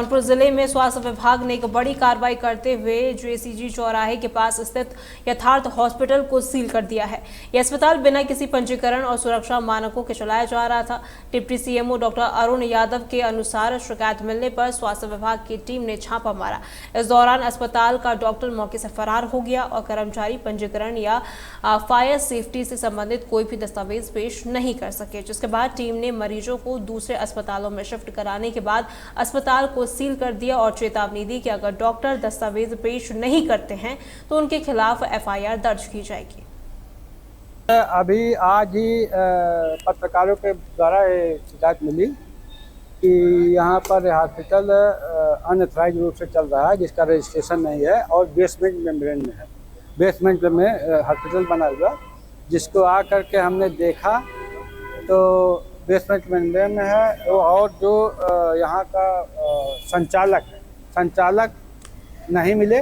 कानपुर जिले में स्वास्थ्य विभाग ने एक बड़ी कार्रवाई करते हुए जेसीजी चौराहे के पास स्थित यथार्थ हॉस्पिटल को सील कर दिया है। यह अस्पताल बिना किसी पंजीकरण और सुरक्षा मानकों के चलाया जा रहा था। Deputy CMO doctor Arun Yadav के अनुसार शिकायत मिलने पर स्वास्थ्य विभाग की टीम ने छापा मारा। इस दौरान अस्पताल का डॉक्टर मौके से फरार हो गया और कर्मचारी पंजीकरण या फायर सेफ्टी से संबंधित कोई भी दस्तावेज पेश नहीं कर सके, जिसके बाद टीम ने मरीजों को दूसरे अस्पतालों में शिफ्ट कराने के बाद अस्पताल को सील कर दिया और चेतावनी दी कि अगर डॉक्टर दस्तावेज पेश नहीं करते हैं तो उनके खिलाफ एफआईआर दर्ज की जाएगी। अभी आज ही पत्रकारों के द्वारा शिकायत मिली कि यहाँ पर हॉस्पिटल अनऑथराइज रूप से चल रहा है, जिसका रजिस्ट्रेशन नहीं है और बेसमेंट मेम्ब्रेन में है। बेसमेंट में हॉस्पिटल बना हुआ, जिसको आकर के हमने देखा तो बेसमेंट मेम्ब्रेन में है। और जो यहाँ का संचालक नहीं मिले।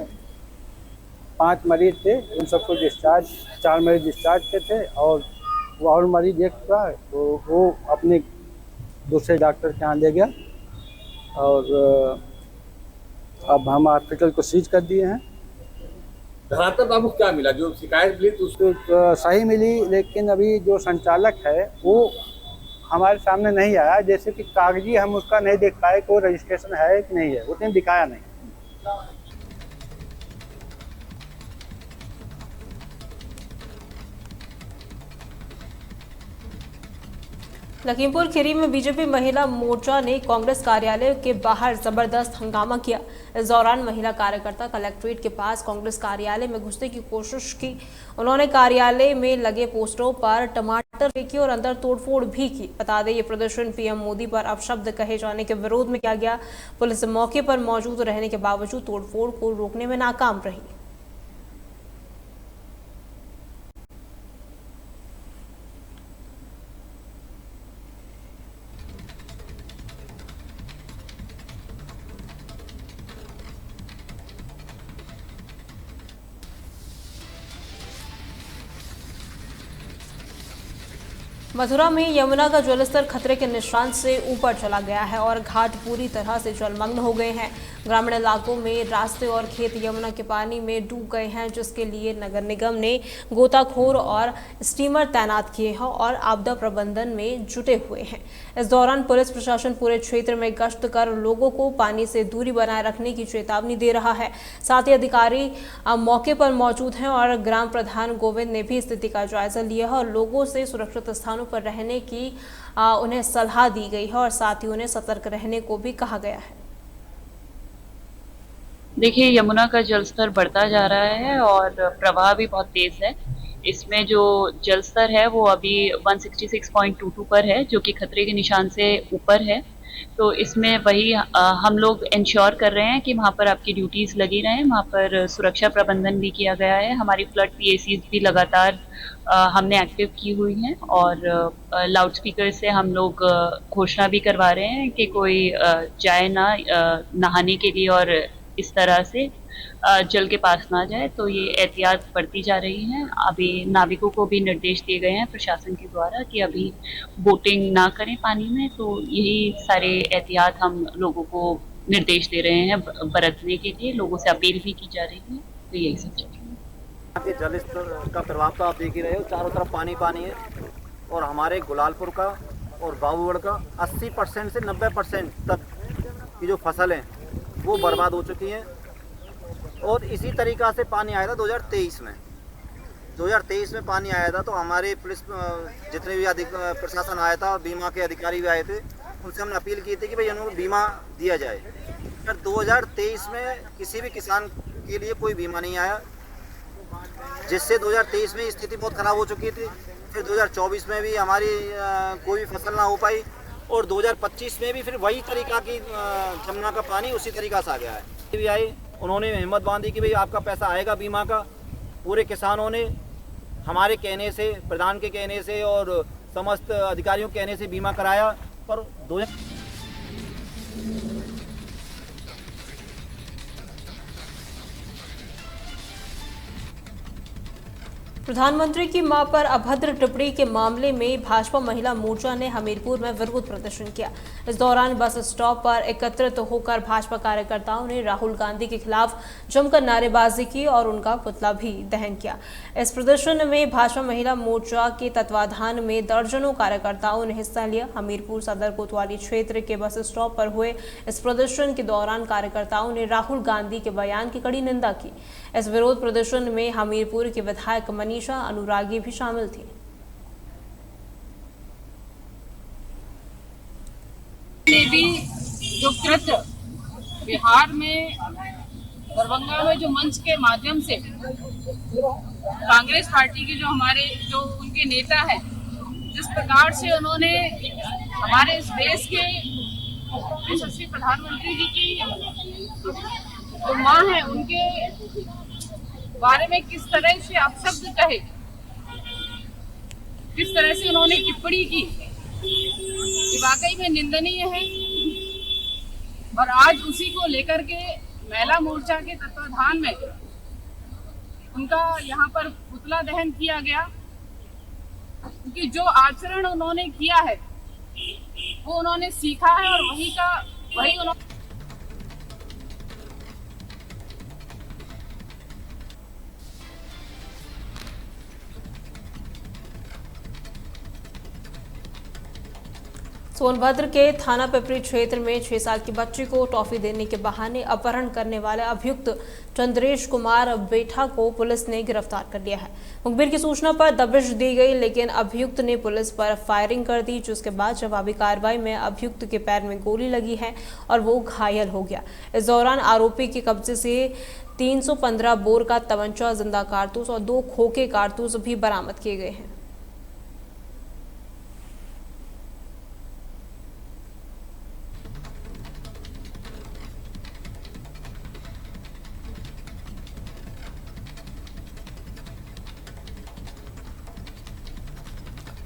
5 मरीज थे, उन सबको डिस्चार्ज, 4 मरीज डिस्चार्ज के थे और मरीज एक था तो वो अपने दूसरे डॉक्टर के यहाँ ले गया और अब हम हॉस्पिटल को सीज कर दिए हैं। धरातल आपको क्या मिला? जो शिकायत मिली तो उसको सही मिली, लेकिन अभी जो संचालक है वो हमारे सामने नहीं आया। जैसे कि कागजी हम उसका नहीं देख पाए कि वो रजिस्ट्रेशन है कि नहीं है, उसने दिखाया नहीं। लखीमपुर खीरी में बीजेपी महिला मोर्चा ने कांग्रेस कार्यालय के बाहर जबरदस्त हंगामा किया। इस दौरान महिला कार्यकर्ता कलेक्ट्रेट के पास कांग्रेस कार्यालय में घुसने की कोशिश की। उन्होंने कार्यालय में लगे पोस्टरों पर टमाटर फेंके और अंदर तोड़फोड़ भी की। बता दें, ये प्रदर्शन पीएम मोदी पर अपशब्द कहे जाने के विरोध में किया गया। पुलिस मौके पर मौजूद रहने के बावजूद तोड़फोड़ को रोकने में नाकाम रही। मथुरा में यमुना का जलस्तर खतरे के निशान से ऊपर चला गया है और घाट पूरी तरह से जलमग्न हो गए हैं। ग्रामीण इलाकों में रास्ते और खेत यमुना के पानी में डूब गए हैं, जिसके लिए नगर निगम ने गोताखोर और स्टीमर तैनात किए हैं और आपदा प्रबंधन में जुटे हुए हैं। इस दौरान पुलिस प्रशासन पूरे क्षेत्र में गश्त कर लोगों को पानी से दूरी बनाए रखने की चेतावनी दे रहा है। साथ ही अधिकारी मौके पर मौजूद हैं और ग्राम प्रधान गोविंद ने भी स्थिति का जायजा लिया है और लोगों से सुरक्षित स्थानों पर रहने की उन्हें सलाह दी गई है और साथ ही उन्हें सतर्क रहने को भी कहा गया है। देखिए, यमुना का जलस्तर बढ़ता जा रहा है और प्रवाह भी बहुत तेज है। इसमें जो जलस्तर है वो अभी 166.22 पर है, जो कि खतरे के निशान से ऊपर है। तो इसमें वही हम लोग इंश्योर कर रहे हैं कि वहाँ पर आपकी ड्यूटीज लगी रहें। वहाँ पर सुरक्षा प्रबंधन भी किया गया है। हमारी फ्लड पीएसीज भी लगातार हमने एक्टिव की हुई हैं और लाउड स्पीकर से हम लोग घोषणा भी करवा रहे हैं कि कोई जाए ना नहाने के लिए और इस तरह से जल के पास ना जाए। तो ये एहतियात बरती जा रही है। अभी नाविकों को भी निर्देश दिए गए हैं प्रशासन के द्वारा कि अभी बोटिंग ना करें पानी में। तो यही सारे एहतियात हम लोगों को निर्देश दे रहे हैं बरतने के लिए। लोगों से अपील भी की जा रही है। तो यही सब चीज़ है। जल स्तर का प्रभाव तो आप देख ही रहे हो, चारों तरफ पानी पानी है और हमारे गुलालपुर का और बाबूगढ़ का 80% से 90% तक की जो फसल है वो बर्बाद हो चुकी हैं। और इसी तरीक़ा से पानी आया था 2023 में। 2023 में पानी आया था तो हमारे पुलिस जितने भी प्रशासन आया था, बीमा के अधिकारी भी आए थे, उनसे हमने अपील की थी कि भाई उनको बीमा दिया जाए। फिर 2023 में किसी भी किसान के लिए कोई बीमा नहीं आया, जिससे 2023 में स्थिति बहुत ख़राब हो चुकी थी। फिर 2024 में भी हमारी कोई भी फसल ना हो पाई और 2025 में भी फिर वही तरीका की जमुना का पानी उसी तरीका से आ गया है। भी आए, उन्होंने हिम्मत बांधी कि भाई आपका पैसा आएगा बीमा का। पूरे किसानों ने हमारे कहने से, प्रधान के कहने से और समस्त अधिकारियों के कहने से बीमा कराया। पर 2000 प्रधानमंत्री की मां पर अभद्र टिप्पणी के मामले में भाजपा महिला मोर्चा ने हमीरपुर में विरोध प्रदर्शन किया। इस दौरान बस स्टॉप पर एकत्रित होकर भाजपा कार्यकर्ताओं ने राहुल गांधी के खिलाफ जमकर नारेबाजी की और उनका पुतला भी दहन किया। इस प्रदर्शन में भाजपा महिला मोर्चा के तत्वाधान में दर्जनों कार्यकर्ताओं ने हिस्सा लिया। हमीरपुर सदर कोतवाली क्षेत्र के बस स्टॉप पर हुए इस प्रदर्शन के दौरान कार्यकर्ताओं ने राहुल गांधी के बयान की कड़ी निंदा की। इस विरोध प्रदर्शन में हमीरपुर के विधायक मनीषा अनुरागी भी शामिल थी। ने भी जो कृत्य बिहार में दरभंगा में जो मंच के माध्यम से कांग्रेस पार्टी के जो उनके नेता हैं, जिस प्रकार से उन्होंने हमारे इस देश के यशस्वी प्रधानमंत्री जी की जो मां है उनके बारे में किस तरह से अपशब्द कहे, किस तरह से उन्होंने टिप्पणी की, ये वाकई में निंदनीय है। और आज उसी को लेकर के महिला मोर्चा के तत्वाधान में उनका यहाँ पर पुतला दहन किया गया, क्योंकि जो आचरण उन्होंने किया है वो उन्होंने सीखा है और वही उन्होंने सोनभद्र के थाना पिपरी क्षेत्र में 6 साल की बच्ची को टॉफी देने के बहाने अपहरण करने वाले अभियुक्त चंद्रेश कुमार बेठा को पुलिस ने गिरफ्तार कर लिया है। मुखबिर की सूचना पर दबिश दी गई, लेकिन अभियुक्त ने पुलिस पर फायरिंग कर दी, जिसके बाद जवाबी कार्रवाई में अभियुक्त के पैर में गोली लगी है और वो घायल हो गया। इस दौरान आरोपी के कब्जे से 315 बोर का तमंचा, जिंदा कारतूस और 2 खोखे कारतूस भी बरामद किए गए हैं।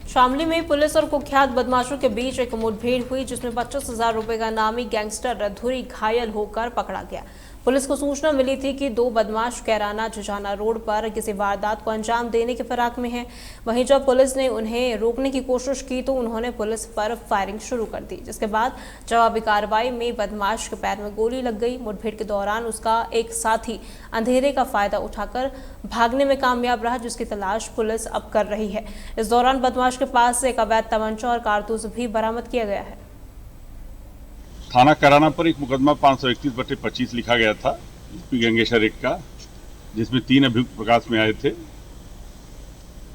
शामली में पुलिस और कुख्यात बदमाशों के बीच एक मुठभेड़ हुई, जिसमें 25,000 रुपए का नामी गैंगस्टर रधुरी घायल होकर पकड़ा गया। पुलिस को सूचना मिली थी कि 2 बदमाश कैराना झुझाना रोड पर किसी वारदात को अंजाम देने के फिराक में हैं। वहीं जब पुलिस ने उन्हें रोकने की कोशिश की तो उन्होंने पुलिस पर फायरिंग शुरू कर दी, जिसके बाद जवाबी कार्रवाई में बदमाश के पैर में गोली लग गई। मुठभेड़ के दौरान उसका एक साथी अंधेरे का फायदा उठाकर भागने में कामयाब रहा, जिसकी तलाश पुलिस अब कर रही है। इस दौरान बदमाश के पास से एक अवैध तमंचा और कारतूस भी बरामद किया गया है। थाना कराना पर एक मुकदमा 531/25 लिखा गया था यूपी गैंगस्टर एक्ट का, जिसमें 3 अभियुक्त प्रकाश में आए थे।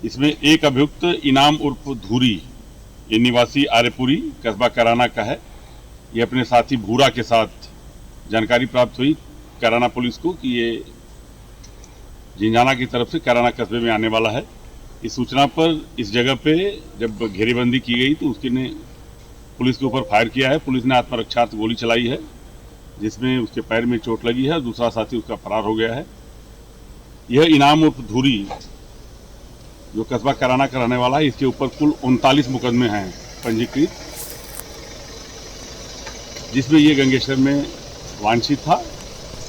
इसमें एक अभियुक्त इनाम उर्फ धूरी, ये निवासी आरेपुरी कस्बा कराना का है। ये अपने साथी भूरा के साथ जानकारी प्राप्त हुई कराना पुलिस को कि ये जिंजाना की तरफ से कराना कस्बे में आने वाला है। इस सूचना पर इस जगह पे जब घेरेबंदी की गई तो उसके ने पुलिस के ऊपर फायर किया है। पुलिस ने आत्मरक्षार्थ गोली चलाई है, जिसमें उसके पैर में चोट लगी है। दूसरा साथी उसका फरार हो गया है। यह इनाम उर्फ धूरी जो कस्बा कराना का रहने वाला है, इसके ऊपर कुल 39 मुकदमे हैं पंजीकृत, जिसमें ये गैंगस्टर में वांछित था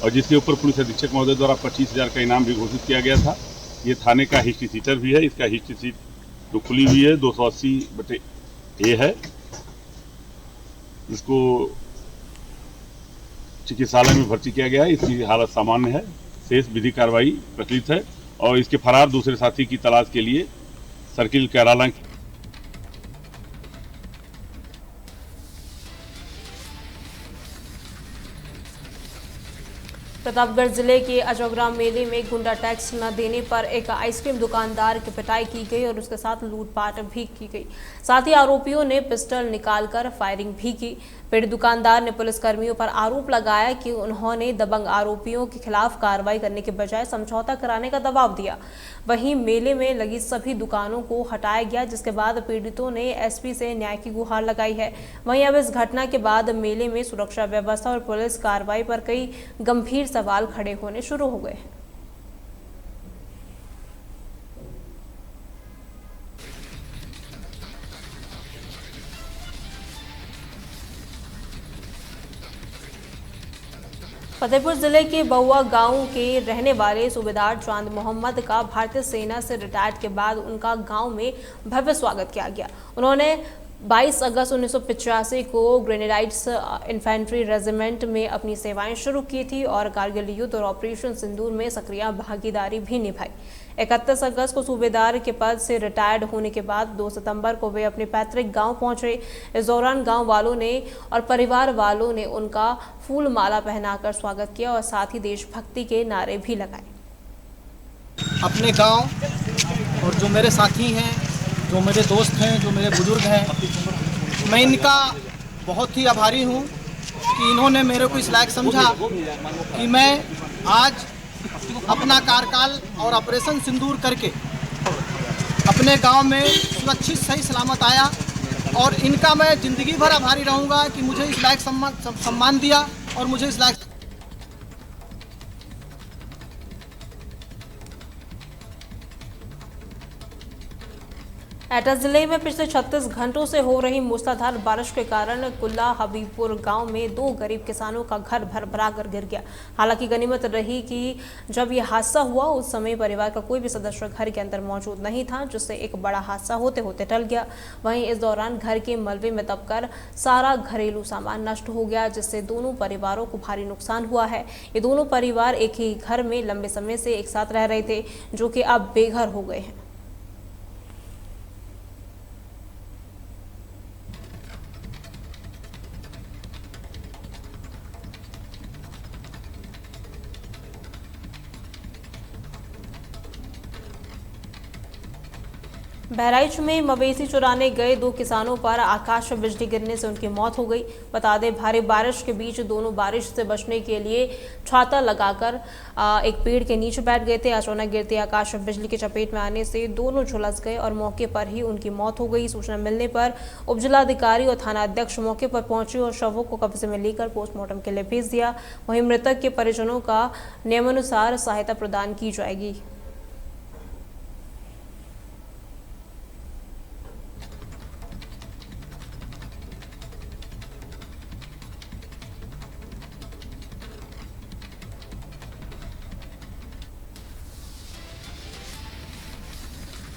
और जिसके ऊपर पुलिस अधीक्षक महोदय द्वारा 25,000 का इनाम भी घोषित किया गया था। ये थाने का हिस्ट्री सीटर भी है। इसका हिस्ट्री सीट जो खुली हुई है 280/A है। इसको चिकित्सालय में भर्ती किया गया है। इसकी हालत सामान्य है। शेष विधि कार्रवाई प्रचलित है और इसके फरार दूसरे साथी की तलाश के लिए सर्किल केराला प्रतापगढ़ जिले के अजोग्राम मेले में गुंडा टैक्स न देने पर एक आइसक्रीम दुकानदार की पिटाई की गई और उसके साथ लूटपाट भी की गई। साथ ही आरोपियों ने पिस्टल निकालकर फायरिंग भी की। पीड़ित दुकानदार ने पुलिसकर्मियों पर आरोप लगाया कि उन्होंने दबंग आरोपियों के खिलाफ कार्रवाई करने के बजाय समझौता कराने का दबाव दिया। वहीं मेले में लगी सभी दुकानों को हटाया गया, जिसके बाद पीड़ितों ने एसपी से न्याय की गुहार लगाई है। वहीं अब इस घटना के बाद मेले में सुरक्षा व्यवस्था और पुलिस कार्रवाई पर कई गंभीर सवाल खड़े होने शुरू हो गए हैं। फतेहपुर जिले के बहुआ गांव के रहने वाले सूबेदार चांद मोहम्मद का भारतीय सेना से रिटायर्ड के बाद उनका गांव में भव्य स्वागत किया गया। उन्होंने 22 अगस्त 1985 को ग्रेनेडाइट्स इन्फेंट्री रेजिमेंट में अपनी सेवाएं शुरू की थी और कारगिल युद्ध और ऑपरेशन सिंदूर में सक्रिय भागीदारी भी निभाई। 31 अगस्त को सूबेदार के पद से रिटायर्ड होने के बाद 2 सितंबर को वे अपने पैतृक गांव पहुंचे। इस दौरान गांव वालों ने और परिवार वालों ने उनका फूल माला पहनाकर स्वागत किया और साथ ही देशभक्ति के नारे भी लगाए। अपने गांव और जो मेरे साथी हैं, जो मेरे दोस्त हैं, जो मेरे बुजुर्ग हैं, मैं इनका बहुत ही आभारी हूं कि इन्होंने मेरे को इस लायक समझा कि मैं आज अपना कार्यकाल और ऑपरेशन सिंदूर करके अपने गांव में सुरक्षित सही सलामत आया और इनका मैं ज़िंदगी भर आभारी रहूंगा कि मुझे इस लायक सम्मान दिया और मुझे इस लायक। एटा जिले में पिछले 36 घंटों से हो रही मूसलाधार बारिश के कारण कुल्ला हबीबपुर गांव में 2 गरीब किसानों का घर भर कर गिर गया। हालांकि गनीमत रही कि जब यह हादसा हुआ उस समय परिवार का कोई भी सदस्य घर के अंदर मौजूद नहीं था, जिससे एक बड़ा हादसा होते होते टल गया। वहीं इस दौरान घर के मलबे में दबकर सारा घरेलू सामान नष्ट हो गया, जिससे दोनों परिवारों को भारी नुकसान हुआ है। ये दोनों परिवार एक ही घर में लंबे समय से एक साथ रह रहे थे, जो कि अब बेघर हो गए हैं। बहराइच में मवेशी चुराने गए 2 किसानों पर आकाश में बिजली गिरने से उनकी मौत हो गई। बता दें, भारी बारिश के बीच दोनों बारिश से बचने के लिए छाता लगाकर एक पेड़ के नीचे बैठ गए थे। अचानक गिरते आकाश में बिजली की चपेट में आने से दोनों झुलस गए और मौके पर ही उनकी मौत हो गई। सूचना मिलने पर उपजिलाधिकारी और थाना अध्यक्ष मौके पर पहुंचे और शवों को कब्जे में लेकर पोस्टमार्टम के लिए भेज दिया। वहीं मृतक के परिजनों का नियमानुसार सहायता प्रदान की जाएगी।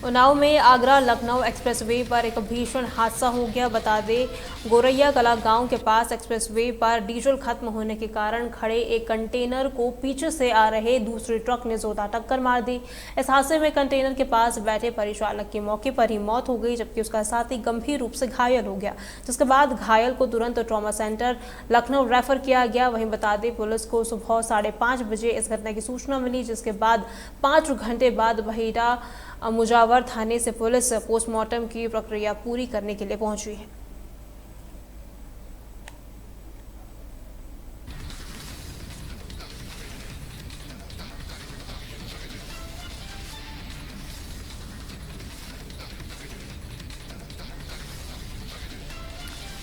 उन्नाव में आगरा लखनऊ एक्सप्रेसवे पर एक भीषण हादसा हो गया। बता दें, गोरैया कला गांव के पास एक्सप्रेसवे पर डीजल खत्म होने के कारण खड़े एक कंटेनर को पीछे से आ रहे दूसरे ट्रक ने जोरदार टक्कर मार दी। इस हादसे में कंटेनर के पास बैठे परिचालक की मौके पर ही मौत हो गई, जबकि उसका साथी गंभीर रूप से घायल हो गया, जिसके बाद घायल को तुरंत ट्रॉमा सेंटर लखनऊ रेफर किया गया। वहीं बता दें, पुलिस को सुबह 5:30 बजे इस घटना की सूचना मिली, जिसके बाद 5 घंटे बाद बहेड़ा मुजावर थाने से पुलिस पोस्टमार्टम की प्रक्रिया पूरी करने के लिए पहुंची है।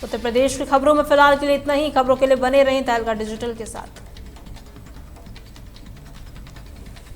उत्तर प्रदेश की खबरों में फिलहाल के लिए इतना ही। खबरों के लिए बने रहें तहलका डिजिटल के साथ।